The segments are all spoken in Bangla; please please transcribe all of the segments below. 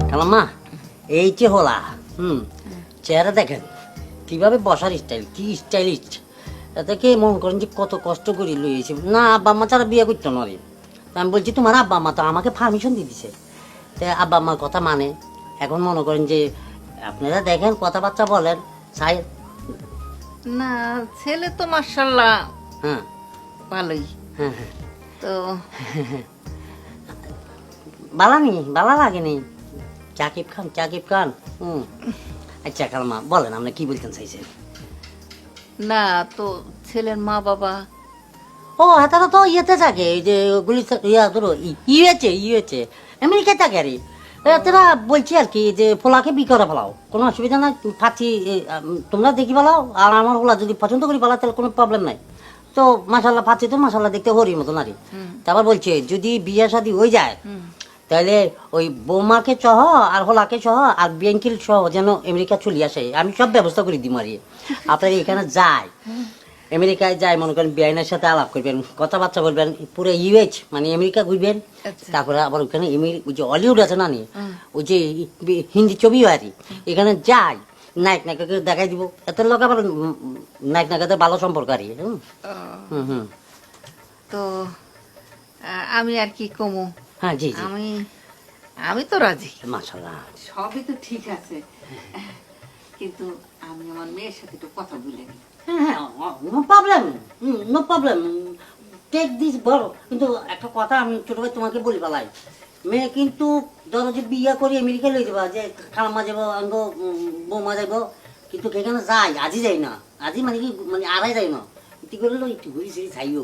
খালাম্মা এই যে হলা চেহারা দেখেন কিভাবে বসার স্টাইল, কি স্টাইলিস্ট। এটাকে মন করেন যে কত কষ্ট করে লইয়েছে না, আব্বা আম্মা ছাড়া বিয়ে করতো না রে। আমি বলছি তোমার আব্বা আম্মা তো আমাকে পারমিশন দিয়ে দিছে, তাই আব্বা আম্মার কথা মানে। এখন মনে করেন যে আপনারা দেখেন কথাবার্তা বলেন চাই না, ছেলে তো মাশাআল্লাহ হ্যাঁ ভালোই। হ্যাঁ হ্যাঁ তো বালা লাগেনি। জাকিব খান আচ্ছা খালাম্মা বলেন আপনি কি বলতেন চাইছেন? না, তো ছেলের মা বাবা ও তারা তো ইয়েতে থাকে, এই যে গুলি ধরো ইউএচএ আমেরিকায় থাকে আর তারা বলছি আর কি যে ফোলাকে বি করে ফেলাও, কোনো অসুবিধা নাই, ফাঁচি তোমরা দেখি ফেলাও, আর আমার ফোলা যদি পছন্দ করি ফেলা তাহলে কোনো প্রবলেম নাই। তো মাসাল্লাহ ফাঁচি তো মাসাল্লাহ দেখতে হরির মতো নারী। তারপর বলছে যদি বিয়ে শাদী হয়ে যায় তাহলে ওই বৌমাকে সহ আর হোলাকে সহ আর বিয়াঙ্কিল সহ যেন আমেরিকা চলে আসে, আমি সব ব্যবস্থা করে দিই মারি। আপনার এখানে যায় আমেরিকায় যায়, মনে করেন বিআইনের সাথে আলাপ করবেন, কথাবার্তা বলবেন, পুরো ইউএচ মানে আমেরিকা ঘুরবেন। তারপরে আবার ওইখানে ওই যে হলিউড আছে না নি, ওই যে হিন্দি ছবি হয় আর এখানে যায়, নায়ক নায়িকাকে দেখাই দিব, এত লোক আবার নায়ক নায়িকাদের ভালো সম্পর্ক আর তো আমি আর কি কমু। হ্যাঁ জি জি আমি তো রাজি, মাশাআল্লাহ সবই তো ঠিক আছে, কিন্তু আমি আমার মেয়ের সাথে একটু কথা বলে নিই। হ্যাঁ নো প্রবলেম টেক দিস বড়। কিন্তু একটা কথা আমি ছোট ভাই তোমাকে বলি পালাই, মেয়ে কিন্তু ধরো যে বিয়া করে আমেরিকা লই যাবা, যে খালাম্মা যাবো আঙ্গ বৌমা যাইব, কিন্তু এখানে যাই আজই যাই না, আজই মানে কি মানে আড়াই যাই না, ইতি করলে একটু ঘুরি সিরি চাইও,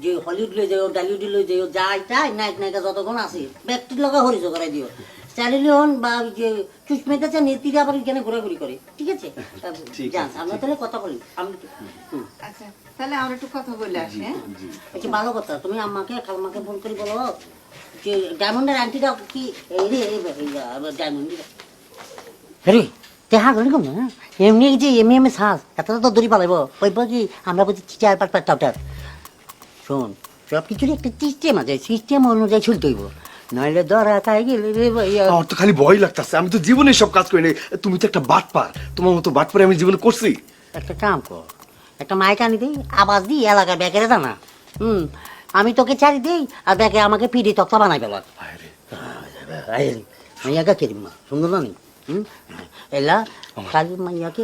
যে হলিউড লই যাও ডালিউড লই যাও, যাই তাই নায়ক নায়িকা যতক্ষণ আছে ব্যক্তির লগা হরিজ করাই দিও, স্যালিলিয়ন বা যে চুষমেটা চা নেতিরা আবার এখানে ঘোরাঘুরি করে, ঠিক আছে? যান আমরা তাহলে কথা বলি। আমি আচ্ছা তাহলে আমরা একটু কথা বলে আসি। হ্যাঁ আচ্ছা ভালো কথা, তুমি আম্মাকে খালমাকে ফোন করে বলো যে ডায়মন্ডের আন্টিটা কি এই রে ডায়মন্ড রে দেখা গেল কম না এমনি যে এমনি শ্বাস এতটা তো দড়ি পালাইব ওই কি আমরা বলছি 4-5 টাউটার। শোন সব কিছুরই একটা সিস্টেম আছে, সিস্টেম অনুযায়ী চলতে হইব, নইলে ধরা খাই গেলে রে ভাইয়া। আমার তো খালি ভয় লাগতেছে, আমি তো জীবনে সব কাজ করি নাই, তুমি তো একটা বাটপার, তোমার মতো বাটপার আমি জীবনে করছি। একটা কাম কর, একটা মাইক আনি দিই, আওয়াজ দিই এলাকার ব্যাকেরে দানা, আমি তোকে চারি দিই আর ব্যাকে আমাকে পিড়ি তক্তা বানাই পেলাম। মাইয়াকে কেরিমা সুন্দর না নি এলা খালি মাইয়াকে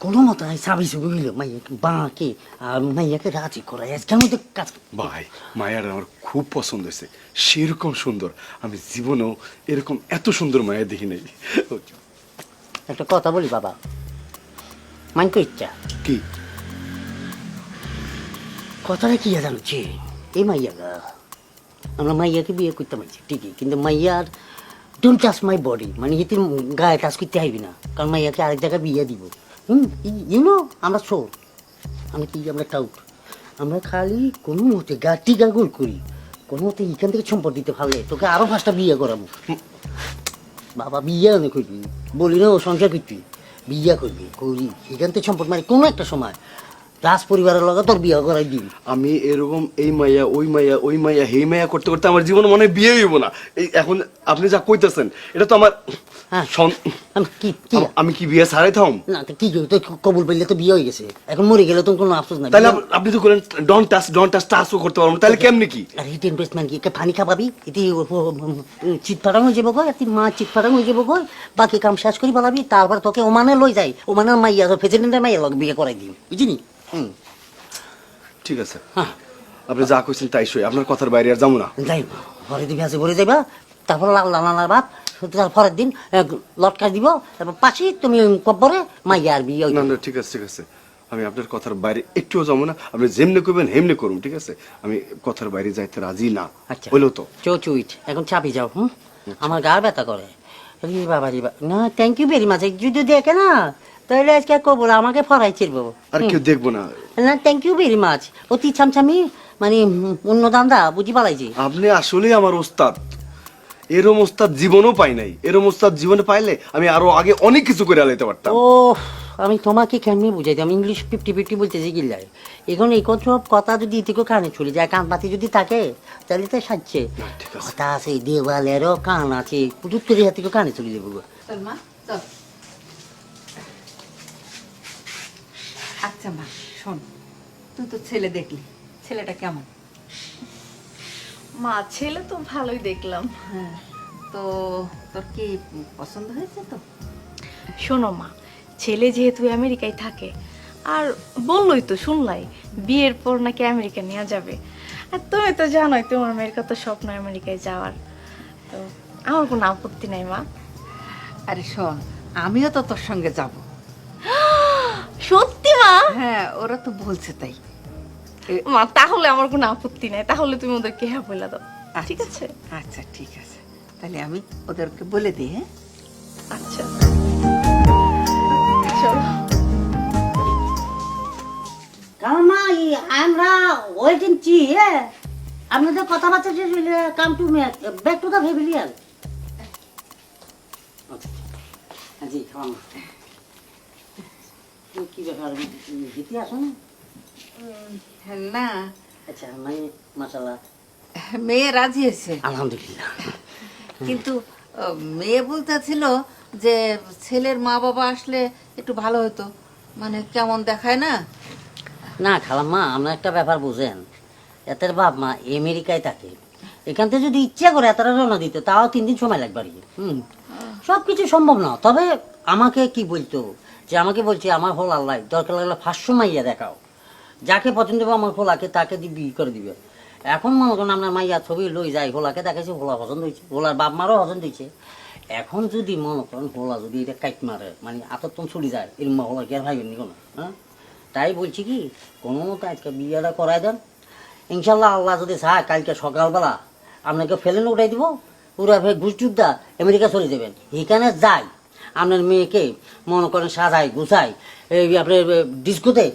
কোনো মতো সাবি সুবি হইল মাইয়াকে বাঁকে আর মাইয়াকে রাজি করাই আজকের মধ্যে কাজ। ভাই মায়ার আমার খুব পছন্দ হয়েছে, সেরকম সুন্দর আমি জীবনেও এরকম এত সুন্দর মায়া দেখি নাই। একটা কথা বলি বাবা, মানতে ইচ্ছা কি কথাটা কি জানছি, এই মাইয়াগা আমরা মাইয়াকে বিয়ে করতে পারছি ঠিকই, কিন্তু মাইয়ার ডোন্ট টাচ মাই বডি, মানে এতে গায়ে টাচ করতে হইবি না, কারণ মাইয়াকে আরেক জায়গায় বিয়ে দিব। ইউনো আমরা চোর, আমরা টাউট, আমরা খালি কোনো মতে টিকা গোল করি, কোনো মতে এখান থেকে সম্পদ দিতে পারলে তোকে আরো 5টা বিয়ে করাবো। বাবা বিয়ে অনেক করবি বলি না, ও সংসার করবি বিয়ে করবি করি এখান থেকে সম্পদ মানে কোনো একটা সময় রাজ পরিবারের লগে তোর বিয়ে করাই দিবি। আমি এরকম এই মাইয়া ওই মাইয়া হেই মাইয়া করতে করতে আমার জীবনে মনে হয় বিয়ে হইব না। এই এখন আপনি যা কইতেছেন এটা তো আমার হ্যাঁ আমি কি বিয়ে ছাড়াই থাম না, কি তো কবুল পাইলে তো বিয়ে হয়ে গেছে, এখন মরে গেলে তো কোনো আফসোস নাই। তাহলে আপনি তো করেন ডন্ট টাচ টাচও করতে পারবো, তাহলে কেমনি কি? আর এটি ইনভেস্টমেন্ট কি পানি খাবাবি, এটি চিট ফাটাং হয়ে যাবো গো, এটি মা চিট ফাটাং হয়ে যাবো গো, বাকি কাম শেষ করি বলাবি, তারপর তোকে ওমানে লই যাই, ওমানের মাইয়া প্রেসিডেন্টের মাইয়া লগে বিয়ে করাই দিই, বুঝিনি? ঠিক আছে হ্যাঁ আপনি যা কইছেন তাই সই, আপনার কথার বাইরে আর যাবো না। যাই ঘরে দিবি আছে ঘরে যাইবা, তারপর লালার বাপ পরের দিন লটকা দিব, তারপর পাশে তুমি কব্বরে মাইয়া আর বিয়ে। না না ঠিক আছে আমি আপনার কথার বাইরে একটুও যাবো না, আপনি যেমনি করবেন হেমনি করুন, ঠিক আছে? আমি কথার বাইরে যাইতে রাজি না। আচ্ছা হইলো তো চুইট এখন চাপি যাও, আমার গা ব্যথা করে বাবা রে না, থ্যাংক ইউ ভেরি মাচ। যদি দেখে না তাহলে আজকে করবো না, আমাকে ফরাই চিরবো আর কেউ দেখবো না। না থ্যাংক ইউ ভেরি মাচ, অতি ছামছামি মানে অন্য দান্দা বুঝি পালাইছি। আপনি আসলেই আমার ওস্তাদ, এরম ওস্তাদ জীবনও পাই নাই, এরম ওস্তাদ জীবনে পাইলে আমি আরো আগে অনেক কিছু করে আলাইতে পারতাম। ও আমি তোমাকে কেমনি বুঝাই আমি ইংলিশ 50-50 বলতেছি গিল্লাই এখন এই সব কথা যদি এদিকে কানে চলে যায় কান পাতি যদি থাকে তাহলে তো সাজছে না, ঠিক আছে। কথা আছে দেওয়ালেরও কান আছে পুজুর করে হাতে কানে চলে যাবো গো। চল মা চল। আচ্ছা মা শোন, তুই তো ছেলে দেখলি, ছেলেটা কেমন? মা ছেলে তো ভালোই দেখলাম। হ্যাঁ, তো তোর কি পছন্দ হয়েছে তো? শোনো মা, ছেলে যেহেতু আমেরিকায় থাকে আর বললোই তো শুনলাই বিয়ের পর নাকি আমেরিকা নিয়ে যাবে, আর তুমি তো জানোই তোমার মেয়ের কত স্বপ্ন আমেরিকায় যাওয়ার, তো আমার কোনো আপত্তি নাই মা। আরে শোন, আমিও তো তোর সঙ্গে যাব। সত্যি মা? হ্যাঁ, ওরা তো বলছে তাই। মা তাহলে আমার কোনো আপত্তি নাই, তাহলে তুমি ওদেরকে হ্যাঁ বলে দাও, ঠিক আছে? আচ্ছা ঠিক আছে, তাহলে আমি ওদেরকে বলে দিই। হ্যাঁ আচ্ছা চলো। কারণ আমরা ওয়েটিং চি আপনাদের কথাবার্তা শেষ হইলে come to back to the familiar জি খাওয়া কি ব্যাপার জিতে আসো না? না, আচ্ছা মানে মাশাআল্লাহ মেয়ে রাজি হয়েছে, আলহামদুলিল্লাহ। কিন্তু মেয়ে বলতেছিল যে ছেলের মা বাবা আসলে একটু ভালো হতো, মানে কেমন দেখায় না। না খালাম্মা আমরা একটা ব্যাপার বুঝেন, এতের বাপ মা আমেরিকায় থাকে, এখান থেকে যদি ইচ্ছা করে এতটা রওনা দিতে তাও 3 দিন সময় লাগবে আর কি। সব কিছু সম্ভব না, তবে আমাকে কি বলতো যে আমাকে বলছে আমার হল আল্লাহ দরকার লাগলে 500 মাইয়া দেখাও, যাকে পছন্দ হবে আমার হোলাকে তাকে বিয়ে করে দিবে। এখন মনে করেন আপনার মাইয়া ছবি লই যায়, হোলাকে দেখাইছে, হোলা পছন্দ হয়েছে, হোলার বাপ মারও পছন্দ হয়েছে। এখন যদি মনে করেন হোলা যদি এটা কাইট মারে মানে আতত্তন চলে যায় এরম হোলা কি আর ভাইবেন নি কোনো, হ্যাঁ? তাই বলছি কি কোনো মতো আজকে বিয়েটা করাই দেন, ইনশাল্লাহ আল্লাহ যদি চায় কালকে সকালবেলা আপনাকে ফেলেন উঠাই দিব, পুরা ফের ঘুষযুদ্ধা আমেরিকা চলে যাবেন। এখানে যাই আপনার মেয়েকে মনে করেন সাজাই গুছাই এই আপনার ডিস্কোতে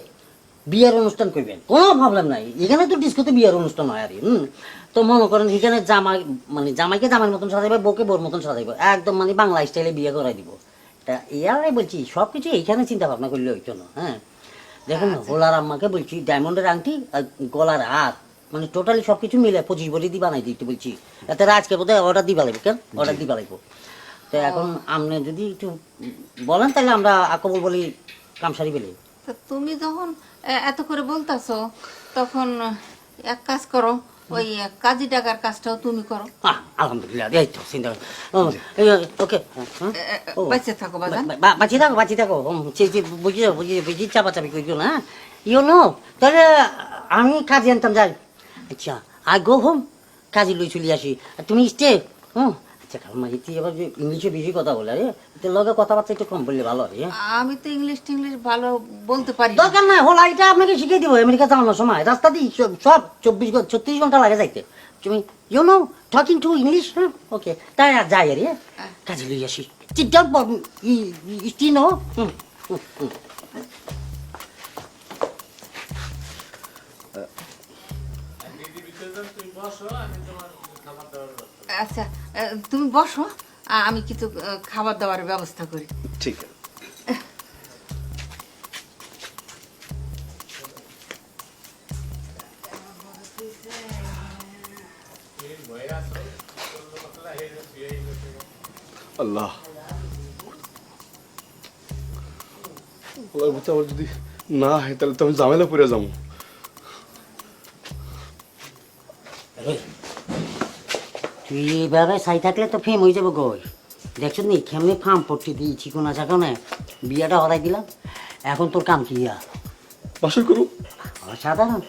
বিয়ের অনুষ্ঠান করবেন, কোনো প্রবলেম নাই, এখানে তো ডিস্কোতে বিয়ের অনুষ্ঠান হয় আর কি। তো মনে করেন এখানে জামাই মানে জামাইকে জামাইয়ের মতন সাজাইবে, বউকে বউর মতন সাজাইবে, একদম মানে বাংলা স্টাইলে বিয়ে করাই দিব। তা ইয়ারাই বলছি সব কিছু এইখানে চিন্তা ভাবনা করলে হইতো না। হ্যাঁ দেখুন হোলার আম্মাকে বলছি ডায়মন্ডের আংটি আর গলার হাত মানে টোটালি সব কিছু মিলে 25 ভরি দিয়ে বানাই দিতে বলছি, এতে আজকে বোধহয় অর্ডার দিবা লাগবে। কেন অর্ডার দিবা লাগবো? তো এখন আপনি যদি একটু বলেন তাহলে আমরা আকবল বলি কাম সারি পেলে। তা তুমি যখন এত করে বলতাছো তখন এক কাজ করো, ওই কাজী টাকার কাজটাও তুমি করো। আলহামদুলিল্লাহ এই তো চিন্তা ওকে বেঁচে থাকো বাজান। বাঁচি থাকো বুঝি বুঝি বুঝি চাপাচাপি করিও না, ইউ নো। তাহলে আমি কাজে আনতাম যাই। আচ্ছা আই গো হোম, কাজে লই চলে আসি, আর তুমি স্টে। আচ্ছা কালমা এটি আবার যে ইংলিশে বেশি কথা বলে রে, তোর লগে কথাবার্তা একটু কম বললে ভালো হয়। আমি তো ইংলিশ টিংলিশ ভালো বলতে পারি না। দরকার নাই, হল এটা আপনাকে শিখিয়ে দিব। আমেরিকা যাওয়ানোর সময় রাস্তা দিয়ে সব 36 ঘন্টা লাগে যাইতে। তুমি you know talking to English. Okay তাই আর যাই আরে কাজে লই আসি। চিন্তা নো আচ্ছা তুমি বসো, আমি কিছু খাবার দাবারের ব্যবস্থা করি। ঠিক আছে। আল্লাহ আল্লাহর বুঝতে আমার যদি না হয় তাহলে তো আমি ঝামেলা পড়ে যাবো। তুই এইভাবে চাই থাকলে তো ফেম হয়ে যাবো গই। দেখছো নি কেমনি ফার্ম পড়তে দিয়েছি কোনা চাকনে বিয়াটা হরাই দিলাম। এখন তোর কাম কি বাসর করু সাধারণ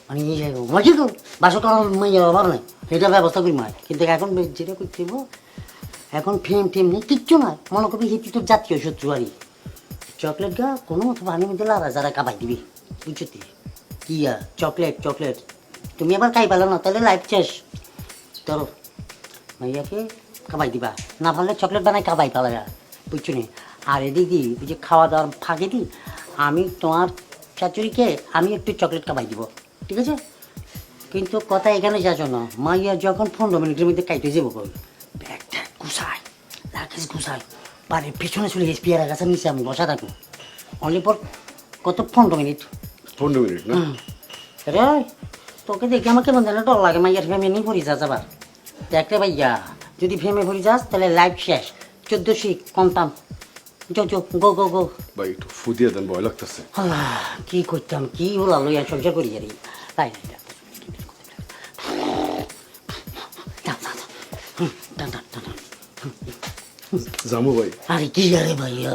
মানে এই যাইব মাঝে তো বাসা করার মাইয়া অভাব নাই, এটা ব্যবস্থা করি মায়। কিন্তু এখন যেটা করতে এখন ফেম টেম নেই কিচ্ছু নয়, মনে করবি হিটি তোর জাতীয় শত্রু আরই। চকলেট গা কোনো মতো পানির মধ্যে লারা যারা কাবাই দিবি বুঝছো তুই কি চকলেট চকলেট তুমি আবার খাই পেলো না তাহলে লাইফ শেষ। তোর মাইয়াকে কাবাই দিবা, না পারলে চকলেট বানাই কাবাই পালা বুঝছো নি। আর এদিকে ওই যে খাওয়া দাওয়ার ফাঁকে দিই আমি তোমার শাশুড়িকে আমি একটু চকলেট কাবাই দিব, ঠিক আছে? কিন্তু কথা এখানে যাচ্ছ না, মাইয়া যখন 15 মিনিটের মধ্যে কাইটে যাবো কই ব্যাগটা গুছাই লাগেজ গুছাই বাড়ির পিছনে চলে গেছি পেয়ারা গাছের নিচে আমি বসা থাকবো অনলি ফর কত 15 মিনিট 15 মিনিট না রে তোকে দেখে আমার কেমন যেন ডর লাগে মাইয়ার ফ্যামিলি নিয়ে পড়ি যাস আবার দেখতে ভাইয়া যদি ফেমে পড়ি যাস তাহলে লাইফ শেষ 14 কমতাম গো গো গো ভাই একটু ফুদিয়ে দেন ভয় লাগতেছে আল্লাহ কি করতাম কি ওলা লইয়া সংসার করি আর তাই জামু ভাই আরে কি আরে ভাইয়া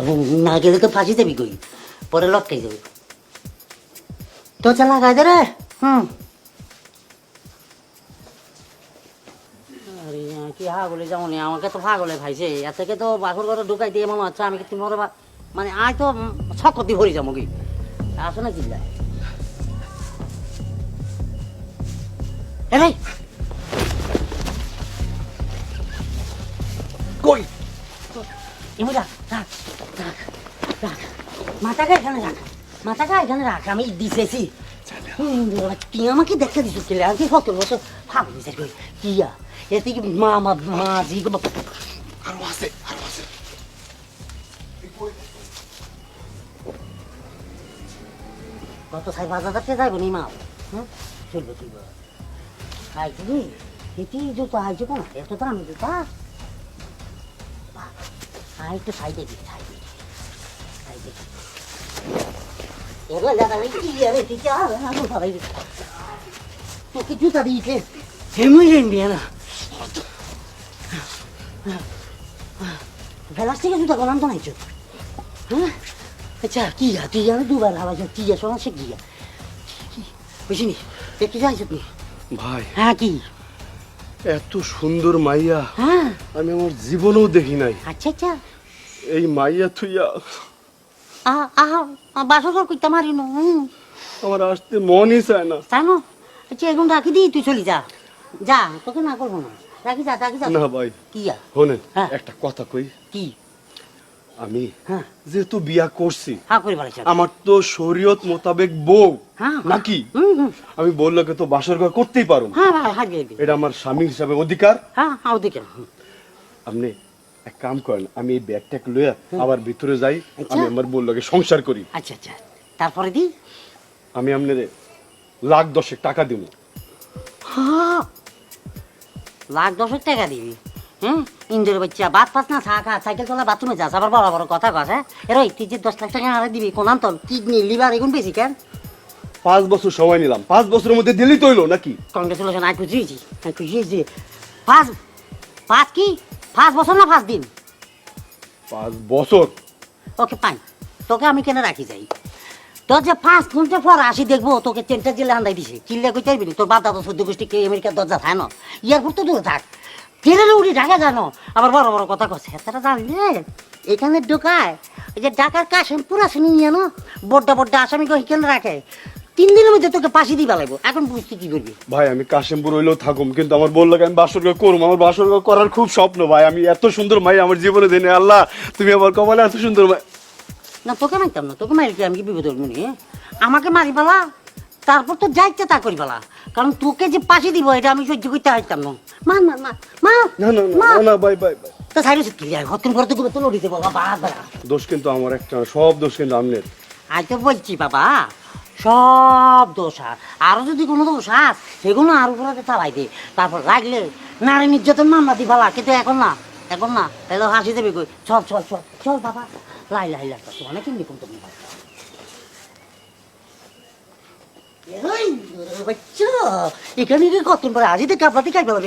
না গেলে তো ফাঁসি দেবি কই পরে লটকাই যাবি তো চালা গাই দে রে আরে কি হাগলে যাও নি আমাকে তো পাগলে ভাইছে এর থেকে তো বাসর ঘরে ঢুকাই দিয়ে মনে হচ্ছে আমি কি তুমি মানে আয় তো ছকতি ভরি যাবো কি আসো না চিল্লায় এরে কই এমনি রাখ রাখ রাখ রাখ মাথাটা এখানে রাখ মাথাটা এখানে রাখ আমি দিতেছি তুই আমাকে দেখতে দিচ্ছিস কে আর কি কত বছর ভাবি দিতে কই কিয়া এতে কি মা মা মা জি আরো আছে কত 5,000 টাকা যাইব নি মা হ্যাঁ চলবে চলবে খাই তুমি এটি জুতো আইছো কেন এত তো আমি জুতা আই তো সাইডে দি সাইডে এবার দাদা কি আরে ঠিক আছে আমি ভাই তোকে জুতা দিয়েছে হেমুই হেমবি না প্লাস্টিকের জুতা কোন আনতো নাইছো হ্যাঁ আচ্ছা কি তুই আমি দুবার হাওয়াইছো কি শোনা সে কি বুঝিনি দেখতে যাইছো তুই ভাই হ্যাঁ কি এত সুন্দর মাইয়া হ্যাঁ আমি আমার জীবনেও দেখি নাই আচ্ছা আচ্ছা এই মাইয়া থুইয়া বাসর করতে মারি না আমার আসতে মনই চায় না জানো আচ্ছা এখন রাখি দিই তুই চলি যা যা তোকে না করবো না রাখি যা না ভাই কি শোনেন হ্যাঁ। একটা কথা কই কি আমি হ্যাঁ যেহেতু বিয়া করছি হ্যাঁ করে পারে আমার তো শরীয়ত মোতাবেক বউ হ্যাঁ নাকি আমি বললোকে তো বাসর ঘর করতেই পারো হ্যাঁ ভাই হাজি এটা আমার স্বামী হিসাবে অধিকার হ্যাঁ হ্যাঁ ওদিকে আপনি এক কাম করেন আমি এই ব্যাগটাকে লইয়া আবার ভিতরে যাই আচ্ছা। আমি আমার বললোকে সংসার করি আচ্ছা আচ্ছা তারপরে দি আমি আপনার 1,10,000 টাকা দিব হ্যাঁ 1,10,000 টাকা দিবি হ্যাঁ ইন্দোর বাচ্চা ভাত পাস না চা খা সাইকেল চলা বাথরুমে যাস আবার বড় বড় কথা কস হ্যাঁ এর তুই যে 10 লাখ টাকা আরে দিবি কোন আন্তন কিডনি লিভার এগুন বেশি কেন 5 বছর সময় নিলাম 5 বছরের মধ্যে দিলেই তো হইলো নাকি কংগ্রেচুলেশন আই খুশি হয়েছি আমি খুশি হয়েছি পাঁচ কি 5 বছর না 5 দিন 5 বছর ওকে পাই তোকে আমি কেন রাখি যাই তোর যে 5 ঘন্টা পর আসি দেখবো তোকে চেনটা জেলে আন্দাই দিছে চিল্লা কই চাইবি তোর বাপ দাদা 14 গোষ্ঠী কে আমেরিকার দরজা থাকে না এয়ারপোর্ট তো দূরে থাক ট্রেনে উড়ি ঢাকা জানো আবার বড় বড় কথা কচ্ছে তারা জানলে এখানে ঢোকায় ওই যে ঢাকার কাশেম পুরা শুনি নিয়ে না বড্ডা বড্ডা আসামি কই কেন রাখে 3 দিনের মধ্যে তোকে পাশি দিবা লাগবো এখন বুঝতে কি করবি ভাই আমি কাশিমপুর হইলেও থাকুম কিন্তু আমার বললোকে আমি বাসর ঘর করবো আমার বাসর ঘর করার খুব স্বপ্ন ভাই আমি এত সুন্দর মাই আমার জীবনে দেনে আল্লাহ তুমি আমার কপালে এত সুন্দর মাই না তোকে মারতাম না তোকে মারি কি আমি কি বিপদ মনে আমাকে মারি পালা তারপর তো যাইতে তা করি পালা কারণ তোকে যে পাশে দিব এটা আমি সহ্য করতে পারতাম না মার মার মার মার না না না না ভাই ভাই ভাই তো সাইড কি যায় হতন করে তো তো লড়িতে বাবা বাবা দোষ কিন্তু আমার একটা না, সব দোষ কিন্তু আমনের আজ তো বলছি বাবা সব দোষ আরো যদি কোনো দোষ আস সেগুলো আর উপরে চালাই দে তারপর রাখলে নারী নির্যাতন মামলা দি ভালা কিন্তু এখন না তাহলে হাসি দেবে কই চল চল চল চল বাবা লাই লাই লাই অনেক নিপুণ তুমি বাচ্চা এখানে কত পরে আজই থেকে আপনাদের কাজ বলা